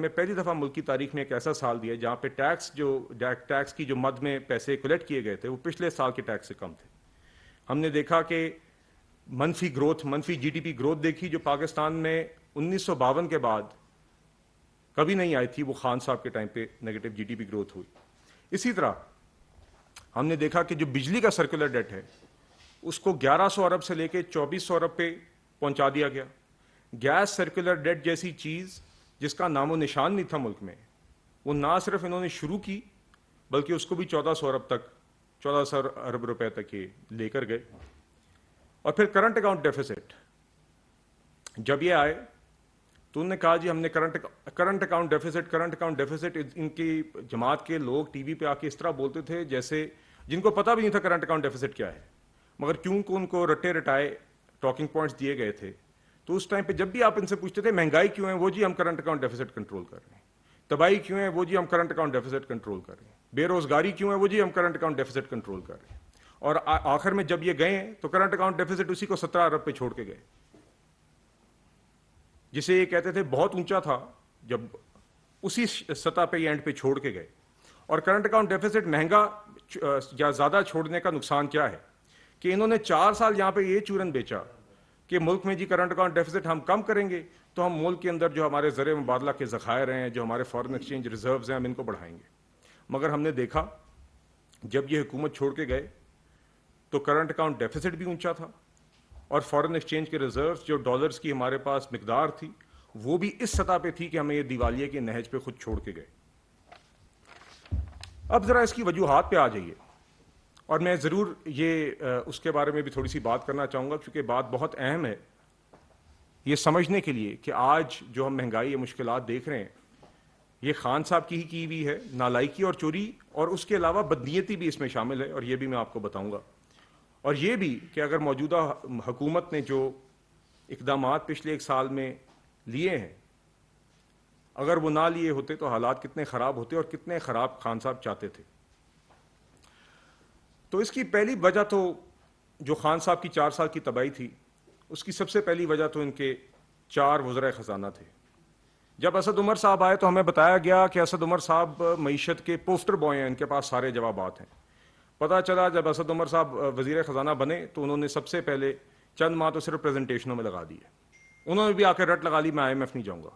میں پہلی دفعہ ملک کی تاریخ میں ایک ایسا سال دیا جہاں پہ ٹیکس کی جو مد میں پیسے کلیکٹ کیے گئے تھے وہ پچھلے سال کے ٹیکس سے کم تھے. ہم نے دیکھا کہ منفی جی ڈی پی گروتھ دیکھی جو پاکستان میں 1952 کے بعد کبھی نہیں آئی تھی. وہ خان صاحب کے ٹائم پہ negative G D P growth ہوئی. اسی طرح ہم نے دیکھا کہ جو بجلی کا سرکولر ڈیٹ ہے اس کو 1100 ارب سے لے کے 2400 ارب پہ پہنچا دیا گیا. گیس سرکولر ڈیٹ جیسی چیز جس کا نام و نشان نہیں تھا ملک میں، وہ نہ صرف انہوں نے شروع کی بلکہ اس کو بھی 1400 ارب روپے تک یہ لے کر گئے. اور پھر کرنٹ اکاؤنٹ ڈیفیسٹ جب یہ آئے تو انہوں نے کہا جی ہم نے کرنٹ اکاؤنٹ ڈیفیسٹ. ان کی جماعت کے لوگ ٹی وی پہ آ کے اس طرح بولتے تھے جیسے جن کو پتہ بھی نہیں تھا کرنٹ اکاؤنٹ ڈیفیسٹ کیا ہے، مگر کیونکہ ان کو رٹے رٹائے ٹاکنگ پوائنٹس دیے گئے تھے تو اس ٹائم پہ جب بھی آپ ان سے پوچھتے تھے مہنگائی کیوں ہے، وہ جی ہم کرنٹ اکاؤنٹ ڈیفیسٹ کنٹرول کر رہے ہیں. تباہی کیوں ہے، وہ جی ہم کرنٹ اکاؤنٹ ڈیفیسٹ کنٹرول کر رہے ہیں. بے روزگاری کیوں ہے، وہ جی ہم کرنٹ اکاؤنٹ ڈیفیسٹ کنٹرول کر رہے ہیں. اور آخر میں جب یہ گئے ہیں تو کرنٹ اکاؤنٹ ڈیفیسٹ اسی کو 17 ارب پہ چھوڑ کے گئے، جسے یہ کہتے تھے بہت اونچا تھا، جب اسی سطح پہ یہ اینڈ پہ چھوڑ کے گئے. اور کرنٹ اکاؤنٹ ڈیفیسٹ مہنگا یا زیادہ چھوڑنے کا نقصان کیا ہے کہ انہوں نے 4 سال یہاں پہ یہ چورن بیچا کہ ملک میں جی کرنٹ اکاؤنٹ ڈیفیسٹ ہم کم کریں گے تو ہم ملک کے اندر جو ہمارے زر مبادلہ کے ذخائر ہیں، جو ہمارے فارن ایکسچینج ریزروز ہیں، ہم ان کو بڑھائیں گے. مگر ہم نے دیکھا جب یہ حکومت چھوڑ کے گئے تو کرنٹ اکاؤنٹ ڈیفیسٹ بھی اونچا تھا اور فارن ایکسچینج کے ریزروز جو ڈالرز کی ہمارے پاس مقدار تھی وہ بھی اس سطح پہ تھی کہ ہمیں یہ دیوالیے کے نہج پہ خود چھوڑ کے گئے. اب ذرا اس کی وجوہات پہ آ جائیے، اور میں ضرور یہ اس کے بارے میں بھی تھوڑی سی بات کرنا چاہوں گا کیونکہ بات بہت اہم ہے یہ سمجھنے کے لیے کہ آج جو ہم مہنگائی یا مشکلات دیکھ رہے ہیں یہ خان صاحب کی ہوئی ہے، نالائکی اور چوری، اور اس کے علاوہ بدنیتی بھی اس میں شامل ہے، اور یہ بھی میں آپ کو بتاؤں گا. اور یہ بھی کہ اگر موجودہ حکومت نے جو اقدامات پچھلے 1 سال میں لیے ہیں اگر وہ نہ لیے ہوتے تو حالات کتنے خراب ہوتے اور کتنے خراب خان صاحب چاہتے تھے. تو اس کی پہلی وجہ تو جو خان صاحب کی 4 سال کی تباہی تھی اس کی سب سے پہلی وجہ تو ان کے 4 وزرائے خزانہ تھے. جب اسد عمر صاحب آئے تو ہمیں بتایا گیا کہ اسد عمر صاحب معیشت کے پوسٹر بوائے ہیں، ان کے پاس سارے جوابات ہیں. پتہ چلا جب اسد عمر صاحب وزیر خزانہ بنے تو انہوں نے سب سے پہلے چند ماہ تو صرف پریزنٹیشنوں میں لگا دیے. انہوں نے بھی آ کے رٹ لگا لی میں آئی ایم ایف نہیں جاؤں گا.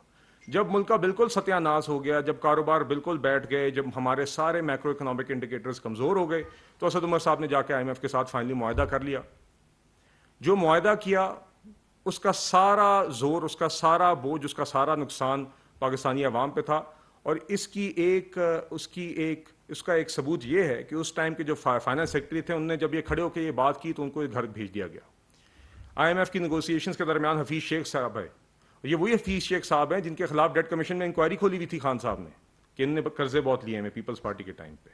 جب ملک کا بالکل ستیہ ناش ہو گیا، جب کاروبار بالکل بیٹھ گئے، جب ہمارے سارے میکرو اکنامک انڈیکیٹرز کمزور ہو گئے تو اسد عمر صاحب نے جا کے آئی ایم ایف کے ساتھ فائنلی معاہدہ کر لیا. جو معاہدہ کیا اس کا سارا زور، اس کا سارا بوجھ، اس کا سارا نقصان پاکستانی عوام پہ تھا. اور اس کا ایک ثبوت یہ ہے کہ اس ٹائم کے جو فائنانس سیکرٹری تھے انہوں نے جب یہ کھڑے ہو کے یہ بات کی تو ان کو گھر بھیج دیا گیا. آئی ایم ایف کی نیگوسیشنز کے درمیان حفیظ شیخ صاحب ہے، یہ وہی حفیظ شیخ صاحب ہیں جن کے خلاف ڈیٹ کمیشن میں انکوائری کھولی ہوئی تھی خان صاحب نے کہ انہوں نے قرضے بہت لیے ہیں پیپلز پارٹی کے ٹائم پہ.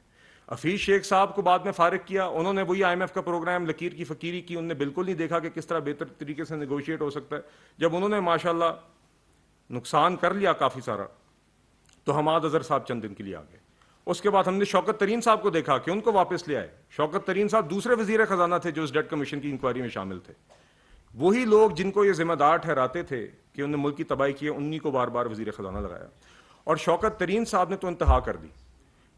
حفیظ شیخ صاحب کو بعد میں فارغ کیا، انہوں نے وہی آئی ایم ایف کا پروگرام لکیر کی فقیری کی، انہوں نے بالکل نہیں دیکھا کہ کس طرح بہتر طریقے سے نیگوشیٹ ہو سکتا ہے. جب انہوں نے ماشاءاللہ نقصان کر لیا کافی سارا تو حماد اظہر صاحب چند دن کے لیے آ گئے. اس کے بعد ہم نے شوکت ترین صاحب کو دیکھا کہ ان کو واپس لے آئے. شوکت ترین صاحب دوسرے وزیر خزانہ تھے جو اس ڈیٹ کمیشن کی انکوائری میں شامل تھے. وہی لوگ جن کو یہ ذمہ دار ٹھہراتے تھے کہ انہوں نے ملک کی تباہی کی، انہی کو بار بار وزیر خزانہ لگایا. اور شوکت ترین صاحب نے تو انتہا کر دی.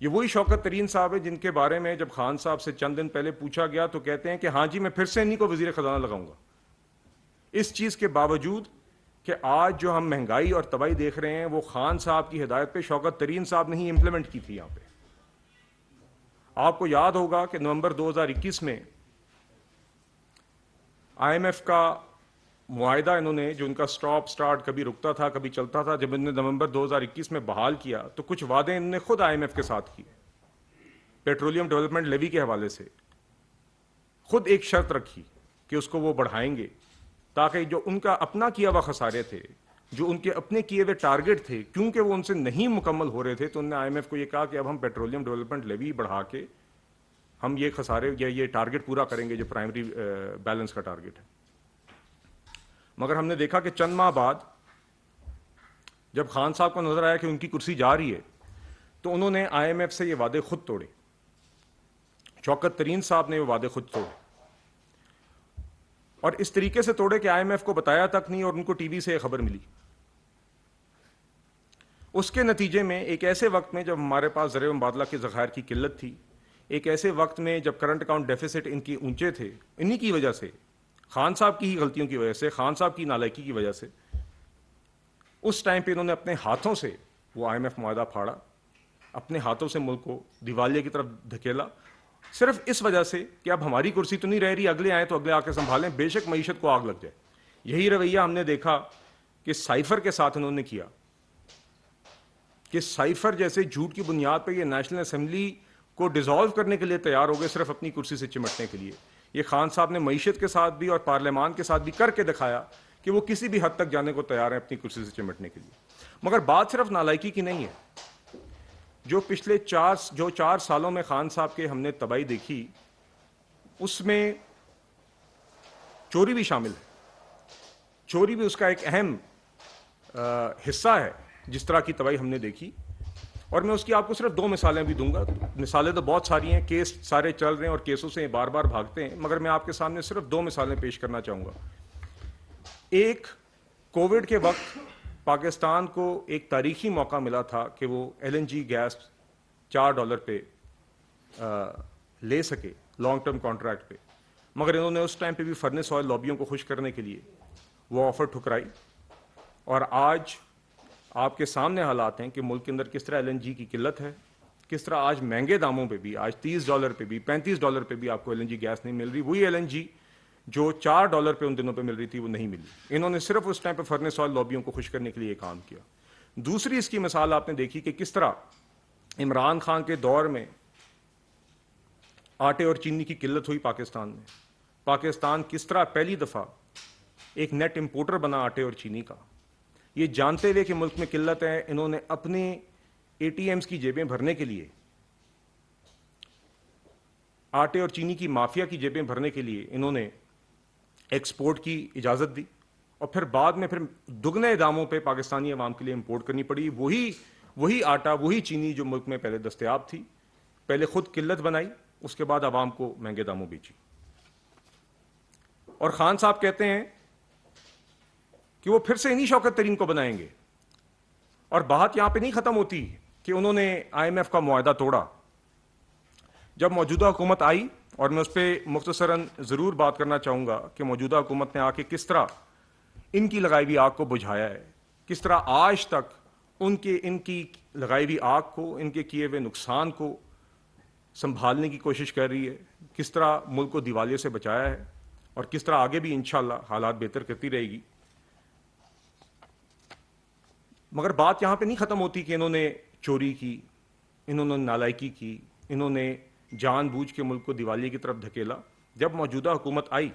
یہ وہی شوکت ترین صاحب ہے جن کے بارے میں جب خان صاحب سے چند دن پہلے پوچھا گیا تو کہتے ہیں کہ ہاں جی میں پھر سے انہی کو وزیر خزانہ لگاؤں گا. اس چیز کے باوجود کہ آج جو ہم مہنگائی اور تباہی دیکھ رہے ہیں وہ خان صاحب کی ہدایت پہ شوکت ترین صاحب نے ہی امپلیمنٹ کی تھی. یہاں پہ آپ کو یاد ہوگا کہ نومبر 2021 میں آئی ایم ایف کا معاہدہ انہوں نے جو ان کا سٹاپ سٹارٹ کبھی رکتا تھا کبھی چلتا تھا، جب انہوں نے نومبر 2021 میں بحال کیا تو کچھ وعدے انہوں نے خود آئی ایم ایف کے ساتھ کیے. پیٹرولیم ڈیولپمنٹ لیوی کے حوالے سے خود ایک شرط رکھی کہ اس کو وہ بڑھائیں گے تاکہ جو ان کا اپنا کیا ہوا خسارے تھے، جو ان کے اپنے کیے ہوئے ٹارگٹ تھے، کیونکہ وہ ان سے نہیں مکمل ہو رہے تھے تو انہوں نے آئی ایم ایف کو یہ کہا کہ اب ہم پیٹرولیم ڈیولپمنٹ لیوی بڑھا کے ہم یہ خسارے یا یہ ٹارگٹ پورا کریں گے جو پرائمری بیلنس کا ٹارگٹ ہے. مگر ہم نے دیکھا کہ چند ماہ بعد جب خان صاحب کو نظر آیا کہ ان کی کرسی جا رہی ہے تو انہوں نے آئی ایم ایف سے یہ وعدے خود توڑے. شوکت ترین صاحب نے وہ وعدے خود توڑے اور اس طریقے سے توڑے کہ آئی ایم ایف کو بتایا تک نہیں اور ان کو ٹی وی سے یہ خبر ملی. اس کے نتیجے میں ایک ایسے وقت میں جب ہمارے پاس زر مبادلہ کے ذخائر کی قلت تھی، ایک ایسے وقت میں جب کرنٹ اکاؤنٹ ڈیفیسٹ ان کی اونچے تھے، انہی کی وجہ سے، خان صاحب کی ہی غلطیوں کی وجہ سے، خان صاحب کی نالائکی کی وجہ سے، اس ٹائم پہ انہوں نے اپنے ہاتھوں سے وہ آئی ایم ایف معاہدہ پھاڑا، اپنے ہاتھوں سے ملک کو دیوالیے کی طرف دھکیلا، صرف اس وجہ سے کہ اب ہماری کرسی تو نہیں رہ رہی، اگلے آئیں تو اگلے آ کے سنبھالیں، بے شک معیشت کو آگ لگ جائے۔ یہی رویہ ہم نے دیکھا کہ سائفر کے ساتھ انہوں نے کیا، کہ سائفر جیسے جھوٹ کی بنیاد پہ یہ نیشنل اسمبلی کو ڈیزالو کرنے کے لیے تیار ہو گئے، صرف اپنی کرسی سے چمٹنے کے لیے۔ یہ خان صاحب نے معیشت کے ساتھ بھی اور پارلیمان کے ساتھ بھی کر کے دکھایا کہ وہ کسی بھی حد تک جانے کو تیار ہیں اپنی کرسی سے چمٹنے کے لیے۔ مگر بات صرف نالائکی کی نہیں ہے، جو پچھلے 4 سالوں میں خان صاحب کے ہم نے تباہی دیکھی، اس میں چوری بھی شامل ہے، چوری بھی اس کا ایک اہم حصہ ہے جس طرح کی تباہی ہم نے دیکھی۔ اور میں اس کی آپ کو صرف 2 مثالیں بھی دوں گا، مثالیں تو بہت ساری ہیں، کیس سارے چل رہے ہیں اور کیسوں سے بار بار بھاگتے ہیں، مگر میں آپ کے سامنے صرف 2 مثالیں پیش کرنا چاہوں گا۔ ایک، کووڈ کے وقت پاکستان کو ایک تاریخی موقع ملا تھا کہ وہ LNG گیس $4 پہ لے سکے لانگ ٹرم کانٹریکٹ پہ، مگر انہوں نے اس ٹائم پہ بھی فرنس آئل لابیوں کو خوش کرنے کے لیے وہ آفر ٹھکرائی، اور آج آپ کے سامنے حالات ہیں کہ ملک کے اندر کس طرح LNG کی قلت ہے، کس طرح آج مہنگے داموں پہ بھی، آج $30 پہ بھی، $35 پہ بھی آپ کو LNG گیس نہیں مل رہی، وہی LNG جو $4 پہ ان دنوں پہ مل رہی تھی وہ نہیں ملی۔ انہوں نے صرف اس ٹائم پہ فرنس آئل لابیوں کو خوش کرنے کے لیے یہ کام کیا۔ دوسری اس کی مثال آپ نے دیکھی کہ کس طرح عمران خان کے دور میں آٹے اور چینی کی قلت ہوئی پاکستان میں، پاکستان کس طرح پہلی دفعہ ایک نیٹ امپورٹر بنا آٹے اور چینی کا، یہ جانتے ہوئے کہ ملک میں قلت ہے، انہوں نے اپنے ATMs کی جیبیں بھرنے کے لیے، آٹے اور چینی کی مافیا کی جیبیں بھرنے کے لیے انہوں نے ایکسپورٹ کی اجازت دی، اور پھر بعد میں پھر دگنے داموں پہ پاکستانی عوام کے لیے امپورٹ کرنی پڑی وہی آٹا، وہی چینی جو ملک میں پہلے دستیاب تھی، پہلے خود قلت بنائی، اس کے بعد عوام کو مہنگے داموں بیچی۔ اور خان صاحب کہتے ہیں کہ وہ پھر سے انہی شوکت ترین کو بنائیں گے، اور بات یہاں پہ نہیں ختم ہوتی کہ انہوں نے IMF کا معاہدہ توڑا۔ جب موجودہ حکومت آئی، اور میں اس پہ مختصراً ضرور بات کرنا چاہوں گا کہ موجودہ حکومت نے آ کے کس طرح ان کی لگائی ہوئی آگ کو بجھایا ہے، کس طرح آج تک ان کی لگائی ہوئی آگ کو، ان کے کیے ہوئے نقصان کو سنبھالنے کی کوشش کر رہی ہے، کس طرح ملک کو دیوالیے سے بچایا ہے، اور کس طرح آگے بھی انشاءاللہ حالات بہتر کرتی رہے گی۔ مگر بات یہاں پہ نہیں ختم ہوتی کہ انہوں نے چوری کی، انہوں نے نالائکی کی، انہوں نے جان بوجھ کے ملک کو دیوالیے کی طرف دھکیلا۔ جب موجودہ حکومت آئی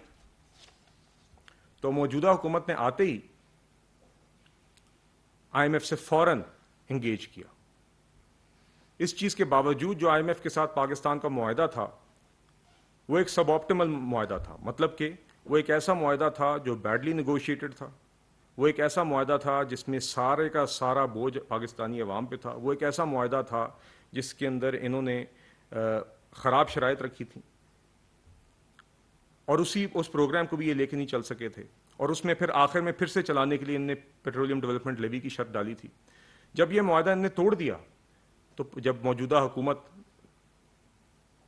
تو موجودہ حکومت نے آتے ہی IMF سے فوراً انگیج کیا۔ اس چیز کے باوجود جو IMF کے ساتھ پاکستان کا معاہدہ تھا وہ ایک سب آپٹیمل معاہدہ تھا، مطلب کہ وہ ایک ایسا معاہدہ تھا جو بیڈلی نیگوشیٹڈ تھا، وہ ایک ایسا معاہدہ تھا جس میں سارے کا سارا بوجھ پاکستانی عوام پہ تھا، وہ ایک ایسا معاہدہ تھا جس کے اندر انہوں نے خراب شرائط رکھی تھیں، اور اس پروگرام کو بھی یہ لے کے نہیں چل سکے تھے، اور اس میں پھر آخر میں پھر سے چلانے کے لیے انہوں نے پیٹرولیم ڈیولپمنٹ لیوی کی شرط ڈالی تھی۔ جب یہ معاہدہ انہوں نے توڑ دیا تو جب موجودہ حکومت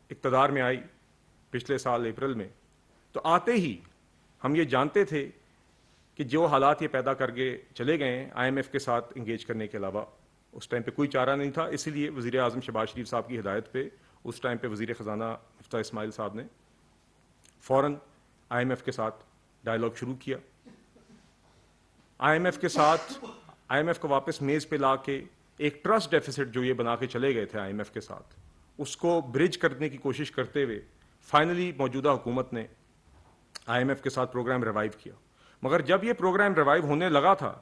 اقتدار میں آئی پچھلے سال اپریل میں، تو آتے ہی ہم یہ جانتے تھے کہ جو حالات یہ پیدا کر کے چلے گئے ہیں IMF کے ساتھ انگیج کرنے کے علاوہ اس ٹائم پہ کوئی چارہ نہیں تھا، اسی لیے وزیر اعظم شہباز شریف صاحب کی ہدایت پہ اس ٹائم پہ وزیر خزانہ مفتاح اسماعیل صاحب نے فوراً IMF کے ساتھ ڈائلاگ شروع کیا۔ IMF کو واپس میز پہ لا کے ایک ٹرسٹ ڈیفیسٹ جو یہ بنا کے چلے گئے تھے IMF کے ساتھ، اس کو برج کرنے کی کوشش کرتے ہوئے فائنلی موجودہ حکومت نے IMF کے ساتھ پروگرام ریوائیو کیا۔ مگر جب یہ پروگرام ریوائیو ہونے لگا تھا،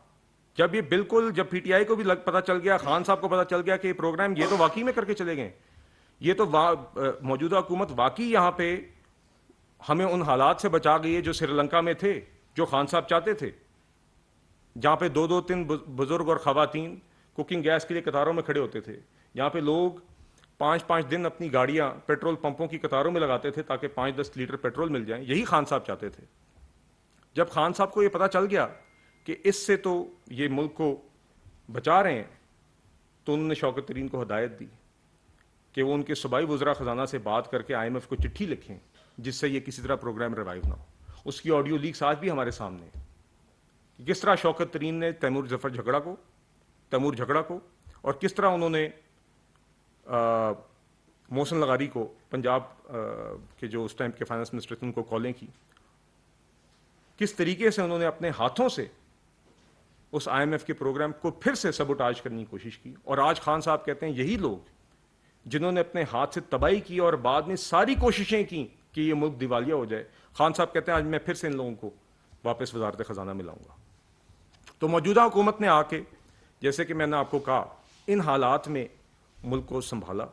جب PTI کو بھی پتا چل گیا، خان صاحب کو پتا چل گیا کہ یہ پروگرام یہ تو واقعی میں کر کے چلے گئے، یہ تو موجودہ حکومت واقعی یہاں پہ ہمیں ان حالات سے بچا گئی ہے جو سری لنکا میں تھے، جو خان صاحب چاہتے تھے، جہاں پہ 2-2-3 بزرگ اور خواتین کوکنگ گیس کے لیے قطاروں میں کھڑے ہوتے تھے، جہاں پہ لوگ 5-5 دن اپنی گاڑیاں پیٹرول پمپوں کی قطاروں میں لگاتے تھے تاکہ 5-10 لیٹر پیٹرول مل جائیں، یہی خان صاحب چاہتے تھے۔ جب خان صاحب کو یہ پتا چل گیا کہ اس سے تو یہ ملک کو بچا رہے ہیں، تو انہوں نے شوکت ترین کو ہدایت دی کہ وہ ان کے صوبائی وزراء خزانہ سے بات کر کے آئی ایم ایف کو چٹھی لکھیں جس سے یہ کسی طرح پروگرام ریوائیو نہ ہو. اس کی آڈیو لیکس آج بھی ہمارے سامنے ہے کہ کس طرح شوکت ترین نے تیمور جھگڑا کو اور کس طرح انہوں نے محسن لغاری کو, پنجاب کے جو اس ٹائم کے فائنانس منسٹر تھے, ان کو کالیں کی, کس طریقے سے انہوں نے اپنے ہاتھوں سے اس آئی ایم ایف کے پروگرام کو پھر سے سبوٹاج کرنے کی کوشش کی. اور آج خان صاحب کہتے ہیں یہی لوگ جنہوں نے اپنے ہاتھ سے تباہی کی اور بعد میں ساری کوششیں کی کہ یہ ملک دیوالیہ ہو جائے, خان صاحب کہتے ہیں آج میں پھر سے ان لوگوں کو واپس وزارت خزانہ میں لاؤں گا. تو موجودہ حکومت نے آ کے, جیسے کہ میں نے آپ کو کہا, ان حالات میں ملک کو سنبھالا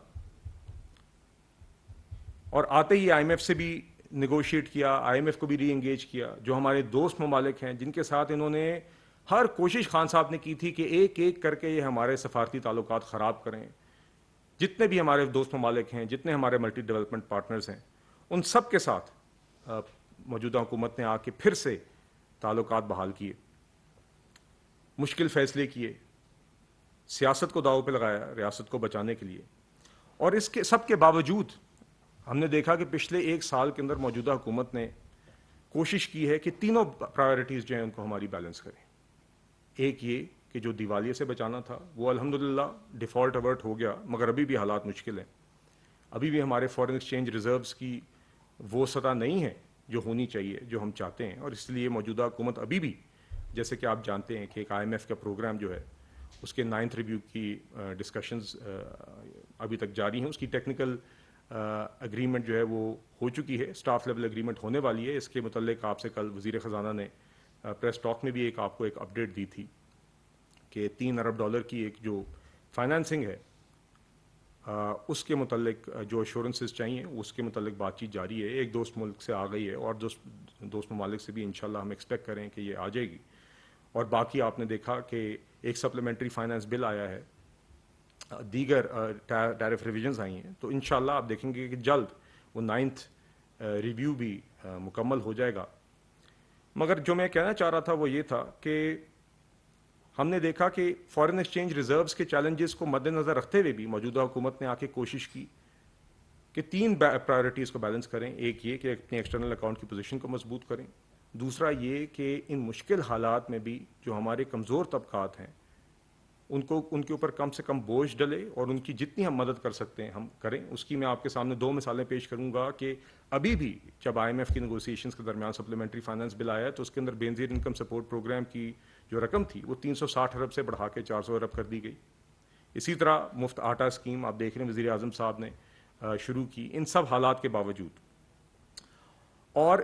اور آتے ہی آئی ایم ایف سے بھی نیگوشیٹ کیا, آئی ایم ایف کو بھی ری انگیج کیا, جو ہمارے دوست ممالک ہیں جن کے ساتھ انہوں نے ہر کوشش خان صاحب نے کی تھی کہ ایک ایک کر کے یہ ہمارے سفارتی تعلقات خراب کریں. جتنے بھی ہمارے دوست ممالک ہیں, جتنے ہمارے ملٹی ڈیولپمنٹ پارٹنرز ہیں, ان سب کے ساتھ موجودہ حکومت نے آ کے پھر سے تعلقات بحال کیے, مشکل فیصلے کیے, سیاست کو داؤ پہ لگایا ریاست کو بچانے کے لیے. اور اس کے سب کے باوجود ہم نے دیکھا کہ پچھلے ایک سال کے اندر موجودہ حکومت نے کوشش کی ہے کہ تینوں پرائیورٹیز جو ہیں ان کو ہماری بیلنس کریں. ایک یہ کہ جو دیوالیے سے بچانا تھا وہ الحمدللہ ڈیفالٹ اوورٹ ہو گیا, مگر ابھی بھی حالات مشکل ہیں. ابھی بھی ہمارے فارن ایکسچینج ریزروز کی وہ سطح نہیں ہے جو ہونی چاہیے, جو ہم چاہتے ہیں. اور اس لیے موجودہ حکومت ابھی بھی, جیسے کہ آپ جانتے ہیں کہ ایک آئی ایم ایف کا پروگرام جو ہے اس کے 9th ریویو کی ڈسکشنز ابھی تک جاری ہیں. اس کی ٹیکنیکل اگریمنٹ جو ہے وہ ہو چکی ہے, اسٹاف لیول اگریمنٹ ہونے والی ہے. اس کے متعلق آپ سے کل وزیر خزانہ نے پریس ٹاک میں بھی آپ کو ایک اپڈیٹ دی تھی کہ $3 ارب کی ایک جو فائنانسنگ ہے اس کے متعلق جو ایشورنسز چاہیے اس کے متعلق بات چیت جاری ہے. ایک دوست ملک سے آ گئی ہے اور دوست ممالک سے بھی انشاءاللہ ہم ایکسپیکٹ کریں کہ یہ آ جائے گی. اور باقی آپ نے دیکھا کہ ایک سپلیمنٹری فائنانس بل آیا ہے, دیگر ٹیرف ریویژنز آئی ہیں. تو انشاءاللہ آپ دیکھیں گے کہ جلد وہ 9th ریویو بھی مکمل ہو جائے گا. مگر جو میں کہنا چاہ رہا تھا وہ یہ تھا کہ ہم نے دیکھا کہ فارن ایکسچینج ریزروز کے چیلنجز کو مد نظر رکھتے ہوئے بھی موجودہ حکومت نے آ کے کوشش کی کہ 3 پرائیورٹیز کو بیلنس کریں. ایک یہ کہ اپنے ایکسٹرنل اکاؤنٹ کی پوزیشن کو مضبوط کریں. دوسرا یہ کہ ان مشکل حالات میں بھی جو ہمارے کمزور طبقات ہیں ان کے اوپر کم سے کم بوجھ ڈلے اور ان کی جتنی ہم مدد کر سکتے ہیں ہم کریں. اس کی میں آپ کے سامنے 2 مثالیں پیش کروں گا کہ ابھی بھی جب آئی ایم ایف کی نیگوسیشنز کے درمیان سپلیمنٹری فائنانس بل آیا تو اس کے اندر بے نظیر انکم سپورٹ پروگرام کی جو رقم تھی وہ 360 ارب سے بڑھا کے 400 ارب کر دی گئی. اسی طرح مفت آٹا اسکیم آپ دیکھ رہے ہیں وزیر اعظم صاحب نے شروع کی. ان سب حالات کے باوجود اور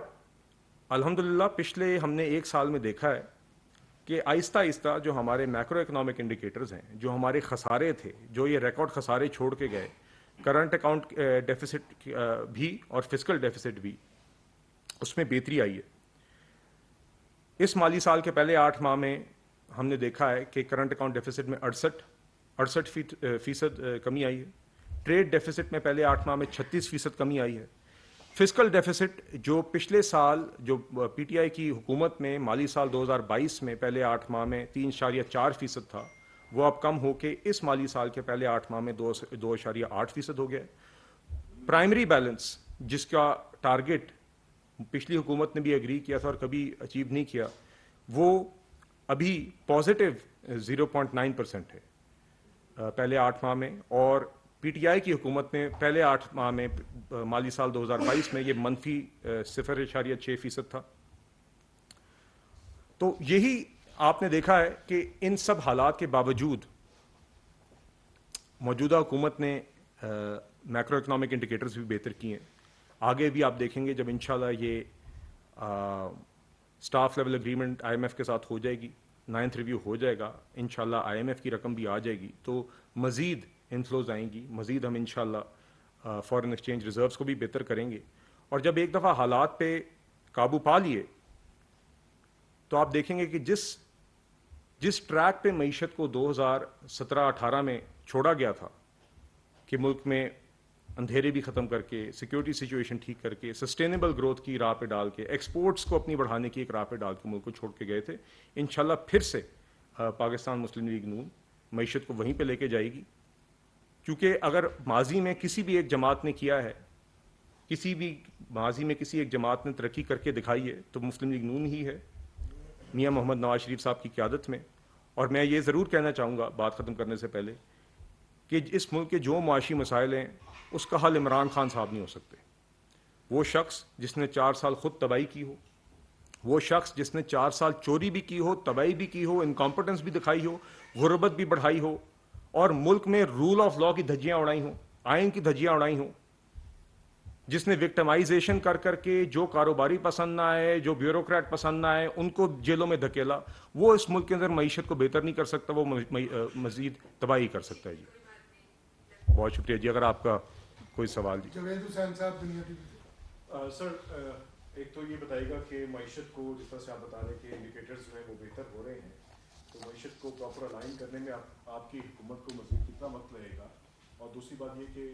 الحمدللہ پچھلے ہم نے ایک سال میں دیکھا ہے کہ آہستہ آہستہ جو ہمارے میکرو اکنامک انڈیکیٹرز ہیں, جو ہمارے خسارے تھے, جو یہ ریکارڈ خسارے چھوڑ کے گئے, کرنٹ اکاؤنٹ ڈیفیسٹ بھی اور فسکل ڈیفیسٹ بھی, اس میں بہتری آئی ہے. اس مالی سال کے پہلے 8 ماہ میں ہم نے دیکھا ہے کہ کرنٹ اکاؤنٹ ڈیفیسٹ میں 68% کمی آئی ہے. ٹریڈ ڈیفیسٹ میں پہلے 8 ماہ میں 36% کمی آئی ہے. فسکل ڈیفیسٹ جو پچھلے سال جو پی ٹی آئی کی حکومت میں مالی سال 2022 میں پہلے 8 ماہ میں 3.4% تھا, وہ اب کم ہو کے اس مالی سال کے پہلے 8 ماہ میں 2.8% ہو گیا. پرائمری بیلنس جس کا ٹارگٹ پچھلی حکومت نے بھی ایگری کیا تھا اور کبھی اچیو نہیں کیا, وہ ابھی پازیٹیو 0.9% ہے پہلے 8 ماہ میں. اور پی ٹی آئی کی حکومت میں پہلے 8 ماہ میں مالی سال 2022 میں یہ منفی 0.6% تھا. تو یہی آپ نے دیکھا ہے کہ ان سب حالات کے باوجود موجودہ حکومت نے میکرو اکنامک انڈیکیٹرز بھی بہتر کیے ہیں. آگے بھی آپ دیکھیں گے جب انشاءاللہ یہ staff level agreement I M F کے ساتھ ہو جائے گی, 9th ریویو ہو جائے گا, انشاءاللہ آئی ایم ایف کی رقم بھی آ جائے گی تو مزید انفلوز آئیں گی, مزید ہم انشاءاللہ فارن ایکسچینج ریزروز کو بھی بہتر کریں گے. اور جب ایک دفعہ حالات پہ قابو پا لیے تو آپ دیکھیں گے کہ جس ٹریک پہ معیشت کو 2017-18 میں چھوڑا گیا تھا کہ ملک میں اندھیرے بھی ختم کر کے, سیکیورٹی سچویشن ٹھیک کر کے, سسٹینیبل گروتھ کی راہ پہ ڈال کے, ایکسپورٹس کو اپنی بڑھانے کی ایک راہ پہ ڈال کے ملک کو چھوڑ کے گئے تھے, انشاءاللہ پھر سے پاکستان مسلم لیگ نون معیشت کو وہیں پہ لے کے جائے گی. کیونکہ اگر ماضی میں کسی بھی ایک جماعت نے کیا ہے، ماضی میں کسی ایک جماعت نے ترقی کر کے دکھائی ہے تو مسلم لیگ نون ہی ہے، میاں محمد نواز شریف صاحب کی قیادت میں. اور میں یہ ضرور کہنا چاہوں گا بات ختم کرنے سے پہلے کہ اس ملک کے جو معاشی مسائل ہیں اس کا حل عمران خان صاحب نہیں ہو سکتے. وہ شخص جس نے 4 سال خود تباہی کی ہو، وہ شخص جس نے 4 سال چوری بھی کی ہو، تباہی بھی کی ہو، انکمپٹنس بھی دکھائی ہو، غربت بھی بڑھائی ہو، اور ملک میں رول آف لا کی دھجیاں اڑائی ہوں، آئین کی دھجیاں اڑائی ہوں، جس نے وکٹمائزیشن کر کر کے جو کاروباری پسند نہ آئے، جو بیوروکریٹ پسند نہ آئے، ان کو جیلوں میں دھکیلا، وہ اس ملک کے اندر معیشت کو بہتر نہیں کر سکتا، وہ مزید تباہی کر سکتا ہے. جی بہت شکریہ. جی اگر آپ کا کوئی سوال. جی جاوید حسین صاحب دنیا ٹی وی. سر ایک تو یہ بتائیے گا کہ معیشت کو جس طرح سے آپ بتا رہے ہیں کہ انڈیکیٹرز جو ہیں وہ بہتر ہو رہے ہیں، تو معیشت کو پراپر الائن کرنے میں آپ کی حکومت کو مزید کتنا وقت لگے گا؟ اور دوسری بات یہ کہ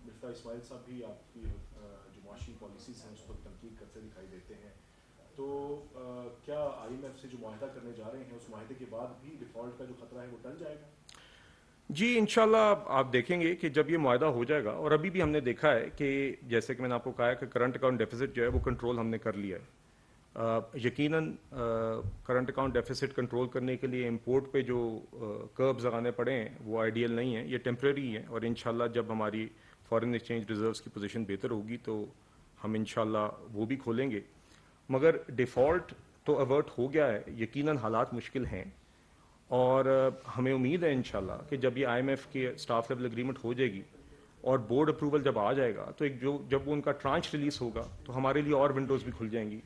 مفتاح اسماعیل صاحب بھی آپ کی جو معاشی پالیسیز ہیں اس پر تنقید کرتے دکھائی دیتے ہیں، تو کیا آئی ایم ایف سے جو معاہدہ کرنے جا رہے ہیں اس معاہدے کے بعد بھی ڈیفالٹ کا جو خطرہ ہے وہ ٹل جائے گا؟ جی انشاءاللہ آپ دیکھیں گے کہ جب یہ معاہدہ ہو جائے گا، اور ابھی بھی ہم نے دیکھا ہے کہ جیسے کہ میں نے آپ کو کہا ہے کہ کرنٹ اکاؤنٹ ڈیفیسٹ جو ہے وہ کنٹرول ہم نے کر لیا ہے. یقیناً کرنٹ اکاؤنٹ ڈیفیسٹ کنٹرول کرنے کے لیے امپورٹ پہ جو کربز لگانے پڑے ہیں وہ آئیڈیل نہیں ہیں، یہ ٹیمپریری ہیں، اور انشاءاللہ جب ہماری فارن ایکسچینج ریزروز کی پوزیشن بہتر ہوگی تو ہم انشاءاللہ وہ بھی کھولیں گے. مگر ڈیفالٹ تو اوارٹ ہو گیا ہے، یقیناً حالات مشکل ہیں، اور ہمیں امید ہے انشاءاللہ کہ جب یہ آئی ایم ایف کی اسٹاف لیول اگریمنٹ ہو جائے گی اور بورڈ اپروول جب آ جائے گا تو جب وہ ان کا ٹرانچ ریلیز ہوگا تو ہمارے لیے اور ونڈوز بھی کھل جائیں گی.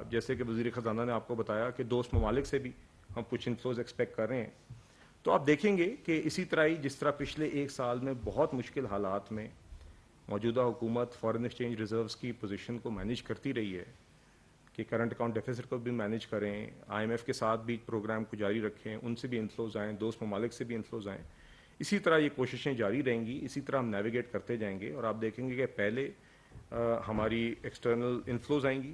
جیسے کہ وزیر خزانہ نے آپ کو بتایا کہ دوست ممالک سے بھی ہم کچھ انفلوز ایکسپیکٹ کر رہے ہیں. تو آپ دیکھیں گے کہ اسی طرح ہی جس طرح پچھلے 1 سال میں بہت مشکل حالات میں موجودہ حکومت فارن ایکسچینج ریزروز کی پوزیشن کو مینیج کرتی رہی ہے کہ کرنٹ اکاؤنٹ ڈیفیسٹ کو بھی مینیج کریں، آئی ایم ایف کے ساتھ بھی پروگرام کو جاری رکھیں، ان سے بھی انفلوز آئیں، دوست ممالک سے بھی انفلوز آئیں، اسی طرح یہ کوششیں جاری رہیں گی، اسی طرح ہم نیویگیٹ کرتے جائیں گے. اور آپ دیکھیں گے کہ پہلے ہماری ایکسٹرنل انفلوز آئیں گی،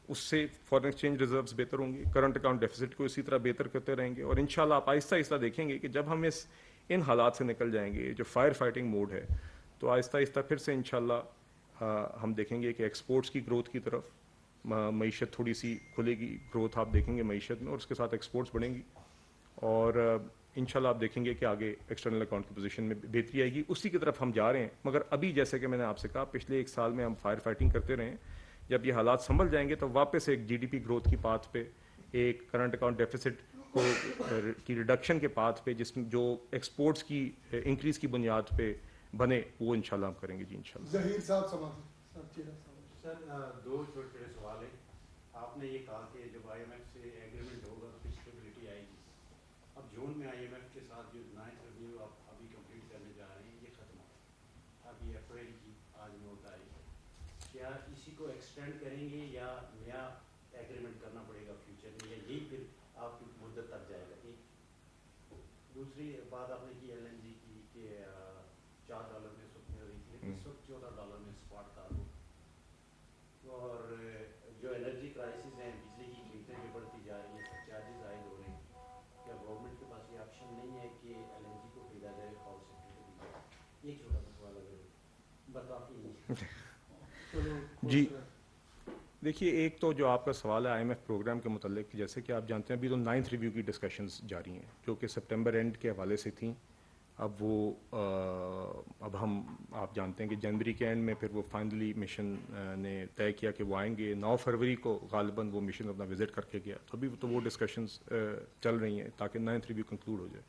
اس سے فارن ایکسچینج ریزروز بہتر ہوں گے، کرنٹ اکاؤنٹ ڈیفیسٹ کو اسی طرح بہتر کرتے رہیں گے، اور انشاءاللہ آپ آہستہ آہستہ دیکھیں گے کہ جب ہم ان حالات سے نکل جائیں گے جو فائر فائٹنگ موڈ ہے، تو آہستہ آہستہ پھر سے انشاءاللہ ہم دیکھیں گے کہ ایکسپورٹس کی گروتھ کی طرف معیشت تھوڑی سی کھلے گی، گروتھ آپ دیکھیں گے معیشت میں، اور اس کے ساتھ ایکسپورٹس بڑھیں گی، اور انشاءاللہ آپ دیکھیں گے کہ آگے ایکسٹرنل اکاؤنٹ کی پوزیشن میں بہتری آئے گی. اسی کی طرف ہم جا رہے ہیں. مگر ابھی جیسے کہ میں نے آپ سے کہا پچھلے 1 سال میں ہم فائر فائٹنگ کرتے رہے ہیں، جب یہ حالات سنبھل جائیں گے تو واپس ایک جی ڈی پی گروتھ کی پاتھ پہ، ایک کرنٹ اکاؤنٹ ڈیفیسٹ کی ریڈکشن کے پاتھ پہ، جس میں جو ایکسپورٹس کی انکریز کی بنیاد پہ بنے، وہ انشاءاللہ ہم کریں گے. جی انشاءاللہ. ظہیر صاحب سماعت سر 2 چھوٹے سوال ہیں. آپ نے یہ کہا کہ جب آئی ایم ایف سے ایگریمنٹ ہوگا تو اسٹیبلٹی آئے گی. اب جون میں آئی ایم ایف کے ساتھ جو 9th ریویو آپ ابھی کمپلیٹ کرنے جا رہے ہیں یہ ختم ہو، اب یہ اپریل کی آج 9 تاریخ ہے، کیا اسی کو ایکسٹینڈ کریں گے یا نیا ایگریمنٹ کرنا پڑے گا فیوچر میں، یا یہی پھر آپ کی مدت تک جائے گا؟ دوسری بات آپ نے کی ایل این جی کی کہ $4 میں اس وقت مل رہی تھی، اس وقت $14 میں اسپاٹ کارگو، اور جو انرجی کرائسس ہیں، بجلی کی قیمتیں بھی بڑھتی جا رہی ہیں، سب چارجز عائد ہو رہے ہیں، کیا گورنمنٹ کے پاس یہ آپشن نہیں ہے کہ ایل این جی کو خریدا جائے پاور سیکٹر کو دی جائے؟ ایک چھوٹا سا سوال اگر بتا. جی دیکھیے، ایک تو جو آپ کا سوال ہے آئی ایم ایف پروگرام کے متعلق، جیسے کہ آپ جانتے ہیں ابھی تو 9th ریویو کی ڈسکشنز جاری ہیں جو کہ سپٹمبر اینڈ کے حوالے سے تھیں. اب ہم آپ جانتے ہیں کہ جنوری کے اینڈ میں پھر وہ فائنلی مشن نے طے کیا کہ وہ آئیں گے. 9 فروری کو غالباً وہ مشن اپنا وزٹ کر کے گیا. تو ابھی تو وہ ڈسکشنز چل رہی ہیں تاکہ 9th ریویو کنکلوڈ ہو جائے.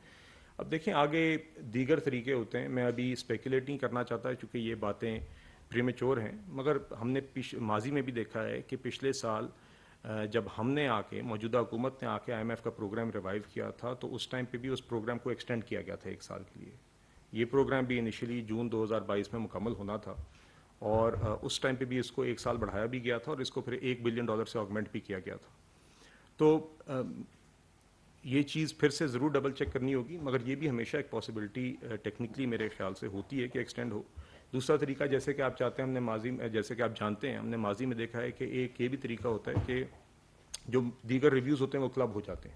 اب دیکھیں آگے دیگر طریقے ہوتے ہیں، میں ابھی اسپیکولیٹ نہیں کرنا چاہتا چونکہ یہ باتیں پریمیچور ہیں، مگر ہم نے ماضی میں بھی دیکھا ہے کہ پچھلے سال جب ہم نے آ کے موجودہ حکومت نے آ کے آئی ایم ایف کا پروگرام ریوائیو کیا تھا تو اس ٹائم پہ بھی اس پروگرام کو ایکسٹینڈ کیا گیا تھا 1 سال کے لیے. یہ پروگرام بھی انیشلی جون 2022 میں مکمل ہونا تھا، اور اس ٹائم پہ بھی اس کو 1 سال بڑھایا بھی گیا تھا، اور اس کو پھر $1 بلین سے آگمنٹ بھی کیا گیا تھا. تو یہ چیز پھر سے ضرور ڈبل چیک کرنی ہوگی، مگر یہ بھی ہمیشہ ایک پاسبلٹی ٹیکنیکلی میرے خیال سے ہوتی ہے کہ ایکسٹینڈ ہو. دوسرا طریقہ جیسے کہ آپ چاہتے ہیں، ہم نے ماضی میں، جیسے کہ آپ جانتے ہیں، ہم نے ماضی میں دیکھا ہے کہ ایک یہ بھی طریقہ ہوتا ہے کہ جو دیگر ریویوز ہوتے ہیں وہ کلب ہو جاتے ہیں.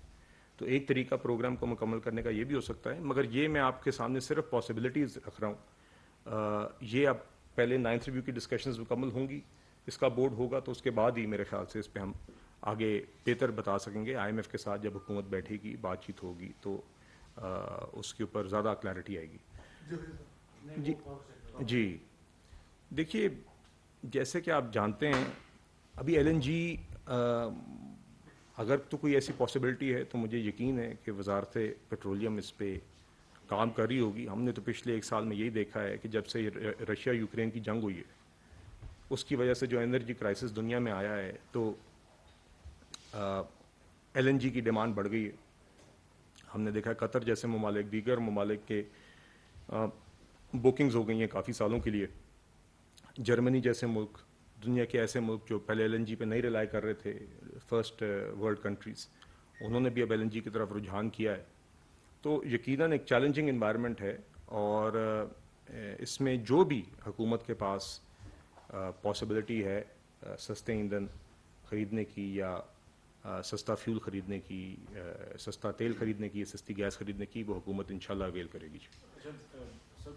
تو ایک طریقہ پروگرام کو مکمل کرنے کا یہ بھی ہو سکتا ہے، مگر یہ میں آپ کے سامنے صرف پاسبلٹیز رکھ رہا ہوں. یہ اب پہلے 9th ریویو کی ڈسکشنز مکمل ہوں گی، اس کا بورڈ ہوگا تو اس کے بعد ہی میرے خیال سے اس پہ ہم آگے بہتر بتا سکیں گے. IMF کے ساتھ جب حکومت بیٹھے گی، بات چیت ہوگی تو اس کے اوپر زیادہ کلیئرٹی آئے گی. جی جی دیکھیے، جیسے کہ آپ جانتے ہیں ابھی LNG اگر تو کوئی ایسی پاسبلٹی ہے تو مجھے یقین ہے کہ وزارت پیٹرولیم اس پہ کام کر رہی ہوگی. ہم نے تو پچھلے 1 سال میں یہی دیکھا ہے کہ جب سے رشیا یوکرین کی جنگ ہوئی ہے اس کی وجہ سے جو انرجی کرائسس دنیا میں آیا ہے تو LNG کی ڈیمانڈ بڑھ گئی ہے. ہم نے دیکھا قطر جیسے ممالک، دیگر ممالک کے بکنگز ہو گئی ہیں کافی سالوں کے لیے. جرمنی جیسے ملک، دنیا کے ایسے ملک جو پہلے LNG پہ نہیں ریلائی کر رہے تھے، فرسٹ ورلڈ کنٹریز، انہوں نے بھی اب LNG کی طرف رجحان کیا ہے. تو یقیناً ایک چیلنجنگ انوائرمنٹ ہے، اور اس میں جو بھی حکومت کے پاس پاسبلٹی ہے سستے ایندھن خریدنے کی یا سستا فیول خریدنے کی، سستا تیل خریدنے کی، سستی گیس خریدنے کی، وہ حکومت انشاءاللہ اویل کرے گی. اچھا سر،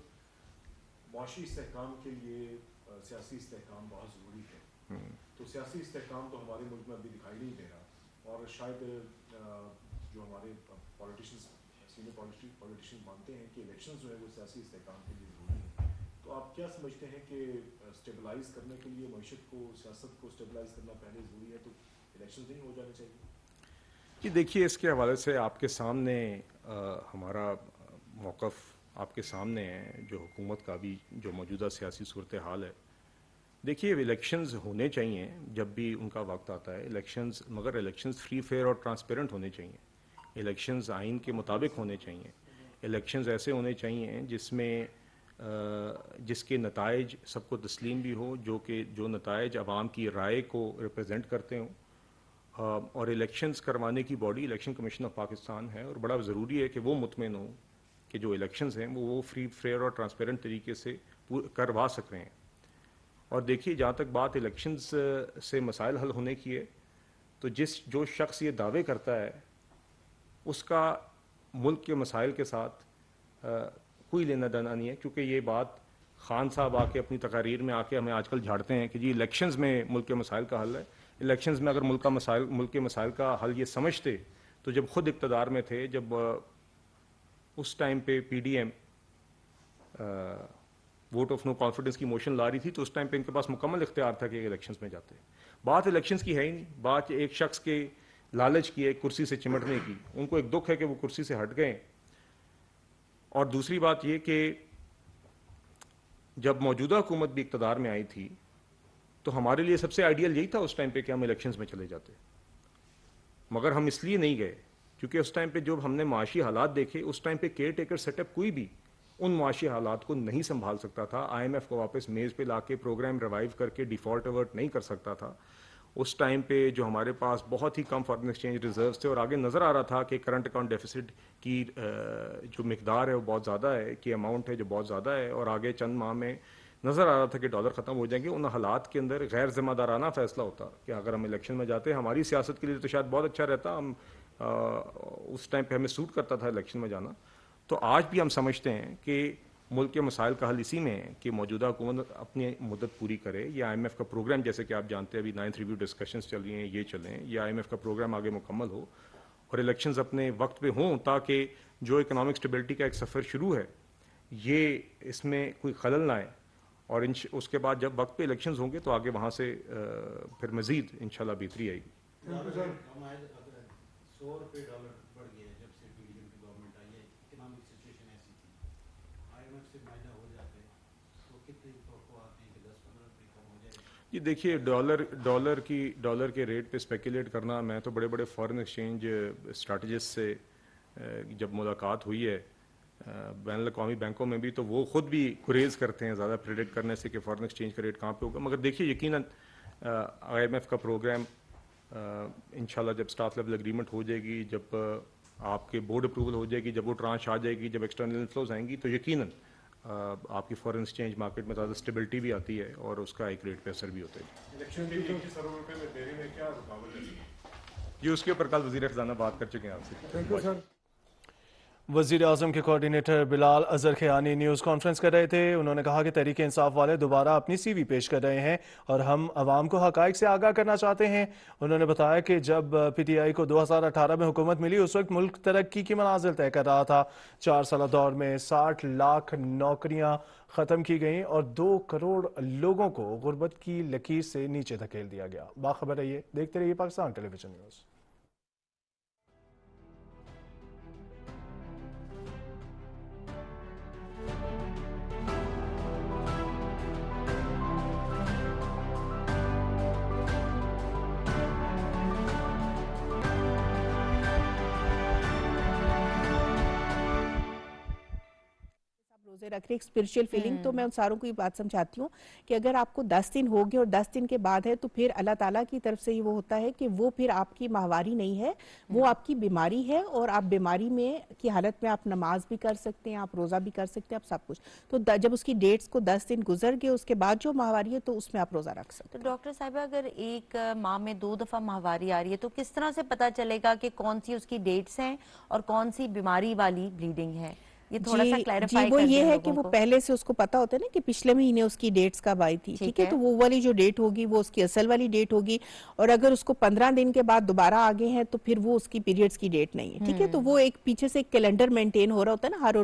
معاشی استحکام کے لیے سیاسی استحکام بہت ضروری ہے. تو سیاسی استحکام تو ہمارے ملک میں ابھی دکھائی نہیں دے رہا، اور شاید جو ہمارے پولیٹیشنز، سینئر پولیٹیشین مانتے ہیں کہ الیکشن جو ہے وہ سیاسی استحکام کے لیے ضروری ہے. تو آپ کیا سمجھتے ہیں کہ اسٹیبلائز کرنے کے لیے معیشت کو، سیاست کو اسٹیبلائز کرنا پہلے ضروری ہے، تو الیکشن نہیں ہو جانے چاہیے؟ جی دیکھیے، اس کے حوالے سے آپ کے سامنے ہمارا موقف آپ کے سامنے ہے، جو حکومت کا بھی جو موجودہ سیاسی صورتحال ہے. دیکھیے، الیکشنز ہونے چاہیے جب بھی ان کا وقت آتا ہے الیکشنز، مگر الیکشنز فری، فیئر اور ٹرانسپیرنٹ ہونے چاہیے. الیکشنز آئین کے مطابق ہونے چاہیے. الیکشنز ایسے ہونے چاہیے جس میں جس کے نتائج سب کو تسلیم بھی ہو، جو نتائج عوام کی رائے کو ریپرزینٹ کرتے ہوں. اور الیکشنز کروانے کی body election commission of Pakistan ہے، اور بڑا ضروری ہے کہ وہ مطمئن ہوں کہ جو الیکشنز ہیں وہ فری، فیئر اور ٹرانسپیرنٹ طریقے سے کروا سک رہے ہیں. اور دیکھیے، جہاں تک بات الیکشنز سے مسائل حل ہونے کی ہے تو جو شخص یہ دعوے کرتا ہے اس کا ملک کے مسائل کے ساتھ کوئی لینا دینا نہیں ہے. کیونکہ یہ بات خان صاحب آ کے اپنی تقاریر میں آ کے ہمیں آج کل جھاڑتے ہیں کہ جی الیکشنز میں ملک کے مسائل کا حل ہے. الیکشنز میں اگر ملک کے مسائل کا حل یہ سمجھتے تو جب خود اقتدار میں تھے، جب اس ٹائم پہ PDM vote of no confidence کی موشن لا رہی تھی تو اس ٹائم پہ ان کے پاس مکمل اختیار تھا کہ الیکشنز میں جاتے. بات الیکشنز کی ہے ہی نہیں، بات ایک شخص کے لالچ کی، ایک کرسی سے چمٹنے کی. ان کو ایک دکھ ہے کہ وہ کرسی سے ہٹ گئے. اور دوسری بات یہ کہ جب موجودہ حکومت بھی اقتدار میں آئی تھی تو ہمارے لیے سب سے آئیڈیل یہی تھا اس ٹائم پہ کہ ہم الیکشنز میں چلے جاتے، مگر ہم اس لیے نہیں گئے کیونکہ اس ٹائم پہ جب ہم نے معاشی حالات دیکھے، اس ٹائم پہ کیئر ٹیکر سیٹ اپ کوئی بھی ان معاشی حالات کو نہیں سنبھال سکتا تھا. IMF کو واپس میز پہ لا کے پروگرام ریوائیو کر کے ڈیفالٹ اوورٹ نہیں کر سکتا تھا. اس ٹائم پہ جو ہمارے پاس بہت ہی کم فارن ایکسچینج ریزروز تھے، اور آگے نظر آ رہا تھا کہ کرنٹ اکاؤنٹ ڈیفیسٹ کی جو مقدار ہے وہ بہت زیادہ ہے، کہ اماؤنٹ ہے جو بہت زیادہ ہے، اور آگے چند ماہ میں نظر آ رہا تھا کہ ڈالر ختم ہو جائیں گے. ان حالات کے اندر غیر ذمہ دارانہ فیصلہ ہوتا کہ اگر ہم الیکشن میں جاتے، ہماری سیاست کے لیے تو شاید بہت اچھا رہتا، ہم اس ٹائم پہ ہمیں سوٹ کرتا تھا الیکشن میں جانا. تو آج بھی ہم سمجھتے ہیں کہ ملک کے مسائل کا حل اسی میں ہے کہ موجودہ حکومت اپنی مدت پوری کرے، یا IMF کا پروگرام جیسے کہ آپ جانتے ہیں ابھی 9th ریویو ڈسکشنز چل رہی ہیں، یہ چلیں، یا IMF کا پروگرام آگے مکمل ہو اور الیکشنز اپنے وقت پہ ہوں، تاکہ جو اکنامک اسٹیبلٹی کا ایک سفر شروع ہے یہ اس میں کوئی خلل نہ آئے. اور اس کے بعد جب وقت پہ الیکشنز ہوں گے تو آگے وہاں سے پھر مزید انشاءاللہ بہتری آئے گی. $100 بڑھ گیا جب سے PDM کی گورنمنٹ آئی ہے. اکنامک سچویشن ایسی تھی، IMF سے معاہدہ ہو جاتے تو کتنے توقعات ہیں کہ 10-15 کم ہو جائے؟ جی دیکھیے، ڈالر کے ریٹ پہ اسپیکولیٹ کرنا، میں تو بڑے بڑے فارن ایکسچینج اسٹریٹجسٹ سے جب ملاقات ہوئی ہے بین الاقوامی بینکوں میں بھی، تو وہ خود بھی گریز کرتے ہیں زیادہ پریڈکٹ کرنے سے کہ فارن ایکسچینج کا ریٹ کہاں پہ ہوگا. مگر دیکھیے یقیناً IMF کا پروگرام انشاءاللہ جب اسٹاف لیول اگریمنٹ ہو جائے گی، جب آپ کے بورڈ اپروول ہو جائے گی، جب وہ ٹرانش آ جائے گی، جب ایکسٹرنل انفلوز آئیں گی، تو یقیناً آپ کی فارن ایکسچینج مارکیٹ میں زیادہ اسٹیبلٹی بھی آتی ہے اور اس کا ایک ریٹ پہ اثر بھی ہوتا ہے. الیکشن کے لیے 21 ارب روپے میں دینے میں کیا رکاوٹ ہے؟ جی اس کے اوپر کل وزیر خزانہ بات کر چکے ہیں آپ سے. Thank you sir. وزیر اعظم کے کوارڈینیٹر بلال اظہر خیانی نیوز کانفرنس کر رہے تھے. انہوں نے کہا کہ تحریک انصاف والے دوبارہ اپنی سی وی پیش کر رہے ہیں اور ہم عوام کو حقائق سے آگاہ کرنا چاہتے ہیں. انہوں نے بتایا کہ جب پی ٹی آئی کو 2018 میں حکومت ملی اس وقت ملک ترقی کی منازل طے کر رہا تھا. 4 سالہ دور میں 60 لاکھ نوکریاں ختم کی گئیں اور 2 کروڑ لوگوں کو غربت کی لکیر سے نیچے دھکیل دیا گیا. باخبر رہیے، دیکھتے رہیے پاکستان ٹیلی ویژن نیوز. روزے رکھ رہے ایک اسپرچل فیلنگ. تو میں ان ساروں کو یہ بات سمجھاتی ہوں کہ اگر آپ کو 10 دن ہو گئے اور 10 دن کے بعد ہے تو پھر اللہ تعالیٰ کی طرف سے یہ وہ ہوتا ہے کہ وہ پھر آپ کی ماہواری نہیں ہے، وہ آپ کی بیماری ہے. اور آپ بیماری میں کی حالت میں آپ نماز بھی کر سکتے ہیں، آپ روزہ بھی کر سکتے ہیں، آپ سب کچھ. تو جب اس کی ڈیٹس کو 10 دن گزر گئے اس کے بعد جو ماہواری ہے تو اس میں آپ روزہ رکھ سکتے ہیں. تو ڈاکٹر صاحبہ اگر ایک ماہ میں 2 دفعہ ماہواری آ رہی ہے تو کس طرح سے پتہ چلے گا کہ کون سی اس کی ڈیٹس ہیں اور کون سی بیماری والی بلیڈنگ ہے؟ یہ تھوڑا سا کلیریفائی وہ یہ ہے کہ وہ پہلے سے اس کو پتا ہوتا ہے نا کہ پچھلے مہینے اس کی ڈیٹس کب آئی تھی. ٹھیک ہے، تو وہ والی جو ڈیٹ ہوگی وہ اس کی اصل والی ڈیٹ ہوگی. اور اگر اس کو 15 دن کے بعد دوبارہ آگے ہیں تو پھر وہ اس کی پیریڈز کی ڈیٹ نہیں ہے. ٹھیک ہے، تو وہ ایک پیچھے سے ایک کیلنڈر مینٹین ہو رہا ہوتا ہے نا ہر